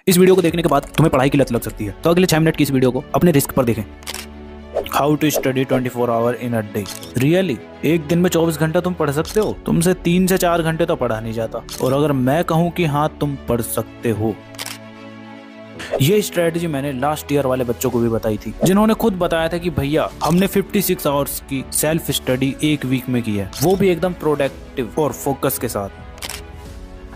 इस वीडियो को देखने के बाद तुम्हें पढ़ाई की लत लग सकती है, तो अगले 6 मिनट की इस वीडियो को अपने रिस्क पर देखें। How to study 24 hour in a day. Really एक दिन में 24 घंटा तुम पढ़ सकते हो? तुमसे 3 से 4 घंटे तो पढ़ा नहीं जाता। और अगर मैं कहूँ कि हाँ तुम पढ़ सकते हो, ये स्ट्रेटजी मैंने लास्ट ईयर वाले बच्चों को भी बताई थी, जिन्होंने खुद बताया था कि भैया हमने 56 आवर्स की सेल्फ स्टडी एक वीक में की है, वो भी एकदम प्रोडक्टिव और फोकस के साथ।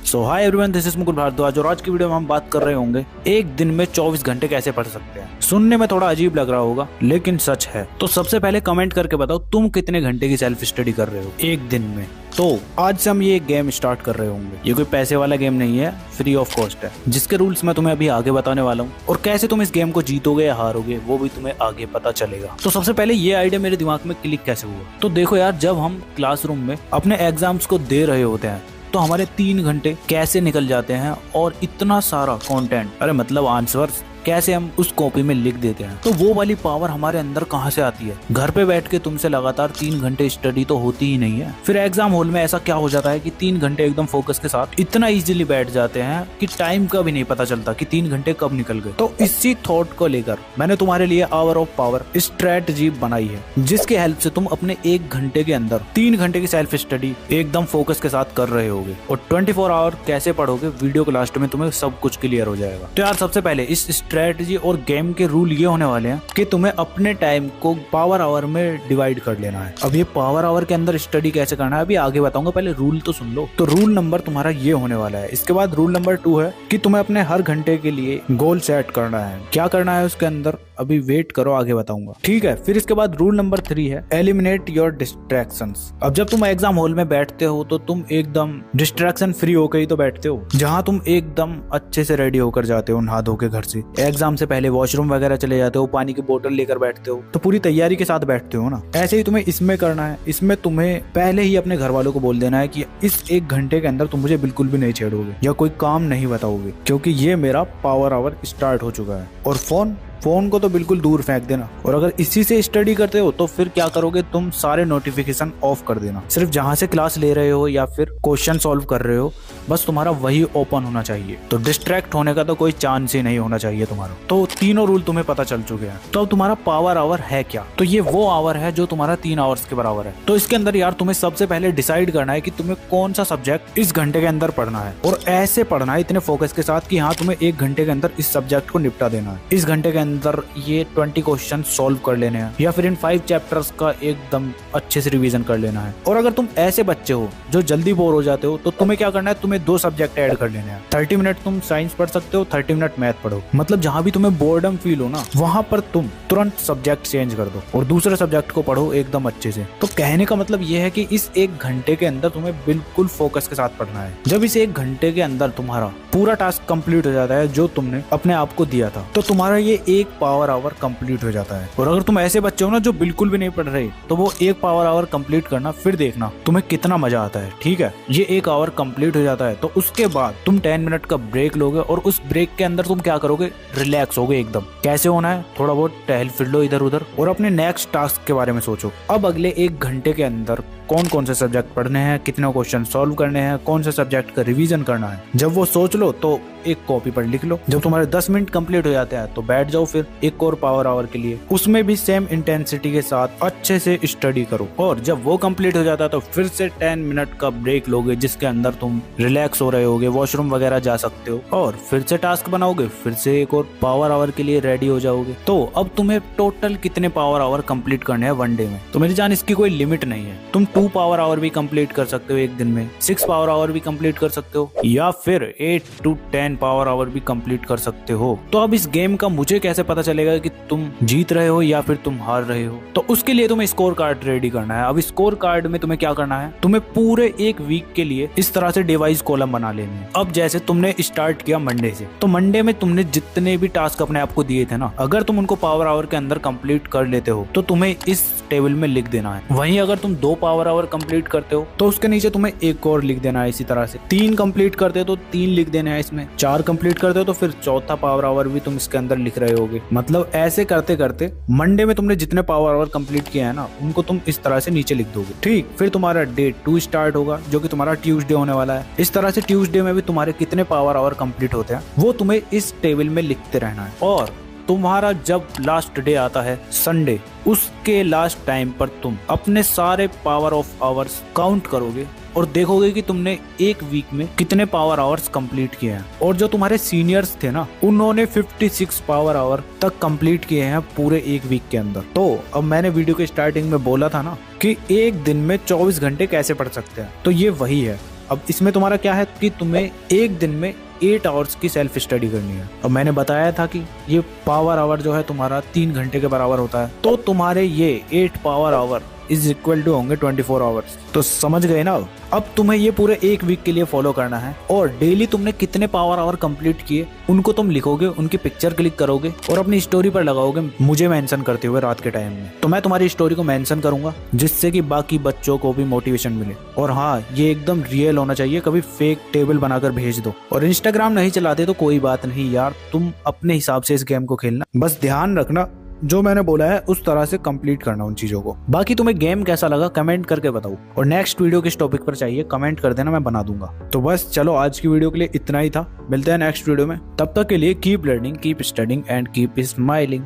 So hi everyone, this is Mukul Bhardwaj और आज की वीडियो में हम बात कर रहे होंगे एक दिन में 24 घंटे कैसे पढ़ सकते हैं। सुनने में थोड़ा अजीब लग रहा होगा लेकिन सच है। तो सबसे पहले कमेंट करके बताओ तुम कितने घंटे की सेल्फ स्टडी कर रहे हो एक दिन में। तो आज से हम ये गेम स्टार्ट कर रहे होंगे। ये कोई पैसे वाला गेम नहीं है, फ्री ऑफ कॉस्ट है, जिसके रूल्स मैं तुम्हें अभी आगे बताने वाला हूँ और कैसे तुम इस गेम को जीतोगे या हारोगे वो भी तुम्हें आगे पता चलेगा। तो सबसे पहले ये आइडिया मेरे दिमाग में क्लिक कैसे हुआ, तो देखो यार, जब हम क्लासरूम में अपने एग्जाम्स को दे रहे होते हैं तो हमारे 3 घंटे कैसे निकल जाते हैं और इतना सारा कंटेंट, अरे मतलब आंसर्स कैसे हम उस कॉपी में लिख देते हैं। तो वो वाली पावर हमारे अंदर कहाँ से आती है? घर पे बैठ के तुमसे लगातार 3 घंटे स्टडी तो होती ही नहीं है। फिर एग्जाम हॉल में ऐसा क्या हो जाता है कि 3 घंटे एकदम फोकस के साथ इतना इजीली बैठ जाते हैं कि टाइम का भी नहीं पता चलता कि 3 घंटे कब निकल गए। तो इसी थॉट को लेकर मैंने तुम्हारे लिए आवर ऑफ पावर स्ट्रेटजी बनाई है, जिसके हेल्प से तुम अपने 1 घंटे के अंदर 3 घंटे की सेल्फ स्टडी एकदम फोकस के साथ कर रहे होगे। और 24 आवर कैसे पढ़ोगे, वीडियो के लास्ट में तुम्हें सब कुछ क्लियर हो जाएगा। तो यार सबसे पहले इस स्ट्रेटजी और गेम के रूल ये होने वाले हैं कि तुम्हें अपने टाइम को पावर आवर में डिवाइड कर लेना है। अब ये पावर आवर के अंदर स्टडी कैसे करना है अभी आगे बताऊंगा, पहले रूल तो सुन लो। तो रूल नंबर तुम्हारा ये होने वाला है। इसके बाद रूल नंबर 2 है कि तुम्हें अपने हर घंटे के लिए गोल सेट करना है। क्या करना है उसके अंदर अभी वेट करो, आगे बताऊंगा, ठीक है। फिर इसके बाद रूल नंबर 3 है एलिमिनेट योर डिस्ट्रैक्शंस। अब जब तुम एग्जाम हॉल में बैठते हो तो तुम एकदम डिस्ट्रैक्शन फ्री होकर ही तो बैठते हो, जहां तुम एकदम अच्छे से रेडी होकर जाते हो, नहा धो के घर से। एग्जाम से पहले वॉशरूम वगैरह चले जाते हो, पानी की बोतल लेकर बैठते हो, तो पूरी तैयारी के साथ बैठते हो ना। ऐसे ही तुम्हें इसमें करना है। इसमें तुम्हें पहले ही अपने घर वालों को बोल देना है कि इस 1 घंटे के अंदर तुम मुझे बिल्कुल भी नहीं छेड़ोगे या कोई काम नहीं बताओगे, क्योंकि ये मेरा पावर आवर स्टार्ट हो चुका है। और फोन को तो बिल्कुल दूर फेंक देना। और अगर इसी से स्टडी करते हो तो फिर क्या करोगे, तुम सारे नोटिफिकेशन ऑफ कर देना। सिर्फ जहां से क्लास ले रहे हो या फिर क्वेश्चन सॉल्व कर रहे हो, बस तुम्हारा वही ओपन होना चाहिए। तो डिस्ट्रैक्ट होने का तो कोई चांस ही नहीं होना चाहिए तुम्हारा। तो तीनों रूल तुम्हें पता चल चुके हैं। तो अब तुम्हारा पावर आवर है क्या? तो ये वो आवर है जो तुम्हारा 3 आवर्स के बराबर है। तो इसके अंदर यार तुम्हें सबसे पहले डिसाइड करना है कि तुम्हें कौन सा सब्जेक्ट इस घंटे के अंदर पढ़ना है, और ऐसे पढ़ना है इतने फोकस के साथ कि हाँ तुम्हें 1 घंटे के अंदर इस सब्जेक्ट को निपटा देना है। इस घंटे के अंदर ये 20 क्वेश्चन सॉल्व कर लेने हैं, या फिर इन 5 चैप्टर्स का एकदम अच्छे से रिवीजन कर लेना है। और अगर तुम ऐसे बच्चे हो जो जल्दी बोर हो जाते हो तो तुम्हें क्या करना है, तुम्हें 2 सब्जेक्ट ऐड कर लेने हैं। 30 मिनट तुम साइंस पढ़ सकते हो, 30 मिनट मैथ पढ़ो। मतलब जहां भी तुम्हें बोर्डम फील हो ना, वहां पर तुम तुरंत सब्जेक्ट चेंज कर दो और दूसरे सब्जेक्ट को पढ़ो एकदम अच्छे से। तो कहने का मतलब ये है कि इस 1 घंटे के अंदर तुम्हें बिल्कुल फोकस के साथ पढ़ना है। जब इस 1 घंटे के अंदर तुम्हारा पूरा टास्क कंप्लीट हो जाता है जो तुमने अपने आप को दिया था, तो तुम्हारा ये 1 पावर आवर कंप्लीट हो जाता है। और अगर तुम ऐसे बच्चे हो ना जो बिल्कुल भी नहीं पढ़ रहे, तो वो 1 पावर आवर कंप्लीट करना, फिर देखना तुम्हें कितना मजा आता है, ठीक है। ये 1 आवर कंप्लीट हो जाता है तो उसके बाद तुम 10 मिनट का ब्रेक लोगे और उस ब्रेक के अंदर तुम क्या करोगे, रिलैक्स होगे एकदम। कैसे होना है, थोड़ा बहुत टहल फिर लो इधर उधर और अपने नेक्स्ट टास्क के बारे में सोचो। अब अगले 1 घंटे के अंदर कौन कौन से सब्जेक्ट पढ़ने हैं, कितने क्वेश्चन सॉल्व करने हैं, कौन से सब्जेक्ट का रिवीजन करना है। जब वो सोच लो तो एक कॉपी पर लिख लो। जब तुम्हारे 10 मिनट कंप्लीट हो जाते हैं तो बैठ जाओ फिर एक और पावर आवर के लिए। उसमें भी सेम इंटेंसिटी के साथ अच्छे से स्टडी करो। और जब वो कंप्लीट हो जाता है तो फिर से 10 मिनट का ब्रेक लोगे, जिसके अंदर तुम रिलैक्स हो रहे होगे, वॉशरूम वगैरह जा सकते हो, और फिर से टास्क बनाओगे, फिर से एक और पावर आवर के लिए रेडी हो जाओगे। तो अब तुम्हें टोटल कितने पावर आवर कंप्लीट करने हैं 1 डे में? तो मेरी जान इसकी कोई लिमिट नहीं है। तुम 2 पावर आवर भी कंप्लीट कर सकते हो एक दिन में, 6 पावर आवर भी कंप्लीट कर सकते हो, या फिर 8 to 10 पावर आवर भी कंप्लीट कर सकते हो। तो अब इस गेम का मुझे कैसे पता चलेगा कि तुम जीत रहे हो या फिर तुम हार रहे हो? तो उसके लिए तुम्हें स्कोर कार्ड रेडी करना है। अब स्कोर कार्ड में तुम्हें क्या करना है, तुम्हें पूरे 1 वीक के लिए इस तरह से डिवाइस कॉलम बना लेने हैं। अब जैसे तुमने स्टार्ट किया मंडे से, तो मंडे में तुमने जितने भी टास्क अपने आप को दिए थे ना, अगर तुम उनको पावर आवर के अंदर कंप्लीट कर लेते हो तो तुम्हें इस टेबल में लिख देना है। वहीं अगर तुम 2 पावर आवर कंप्लीट करते हो तो उसके नीचे तुम्हें एक और लिख देना है। इसी तरह से 3 कंप्लीट करते हो तो 3 लिख देना है इसमें, 4 कंप्लीट करते हो तो फिर चौथा पावर आवर भी तुम इसके अंदर लिख रहे होगे। मतलब ऐसे करते करते मंडे में तुमने जितने पावर आवर कंप्लीट किया है ना, उनको तुम इस तरह से नीचे लिख दोगे। ठीक, फिर तुम्हारा डे 2 स्टार्ट होगा जो कि तुम्हारा ट्यूसडे होने वाला है। इस तरह से ट्यूसडे में भी तुम्हारे कितने पावर आवर कंप्लीट होते हैं वो तुम्हें इस टेबल में लिखते रहना है। और तुम्हारा जब लास्ट डे आता है संडे, उसके लास्ट टाइम पर तुम अपने सारे पावर ऑफ आवर्स काउंट करोगे और देखोगे कि तुमने एक वीक में कितने पावर आवर्स कंप्लीट किए हैं। और जो तुम्हारे सीनियर्स थे ना, उन्होंने 56 पावर आवर तक कंप्लीट किए हैं पूरे एक वीक के अंदर। तो अब मैंने वीडियो के स्टार्टिंग में बोला था ना कि एक दिन में 24 घंटे कैसे पढ़ सकते हैं, तो ये वही है। अब इसमें तुम्हारा क्या है कि तुम्हें एक दिन में 8 आवर्स की सेल्फ स्टडी करनी है। और मैंने बताया था कि ये पावर आवर जो है तुम्हारा 3 घंटे के बराबर होता है, तो तुम्हारे ये 8 power hour is equal to होंगे 24 आवर्स। तो समझ गए ना। अब तुम्हें ये पूरे एक वीक के लिए फॉलो करना है और डेली तुमने कितने पावर आवर कंप्लीट किए उनको तुम लिखोगे, उनकी पिक्चर क्लिक करोगे और अपनी स्टोरी पर लगाओगे मुझे मेंशन करते हुए रात के टाइम में। तो मैं तुम्हारी स्टोरी को मेंशन करूंगा जिससे कि बाकी बच्चों को भी मोटिवेशन मिले। और हाँ, ये एकदम रियल होना चाहिए, कभी फेक टेबल बनाकर भेज दो। और इंस्टाग्राम नहीं चलाते तो कोई बात नहीं यार, तुम अपने हिसाब से इस गेम को खेलना, बस ध्यान रखना जो मैंने बोला है उस तरह से कंप्लीट करना उन चीजों को। बाकी तुम्हें गेम कैसा लगा कमेंट करके बताओ, और नेक्स्ट वीडियो किस टॉपिक पर चाहिए कमेंट कर देना, मैं बना दूंगा। तो बस चलो, आज की वीडियो के लिए इतना ही था। मिलते हैं नेक्स्ट वीडियो में, तब तक के लिए keep learning, keep studying and keep smiling.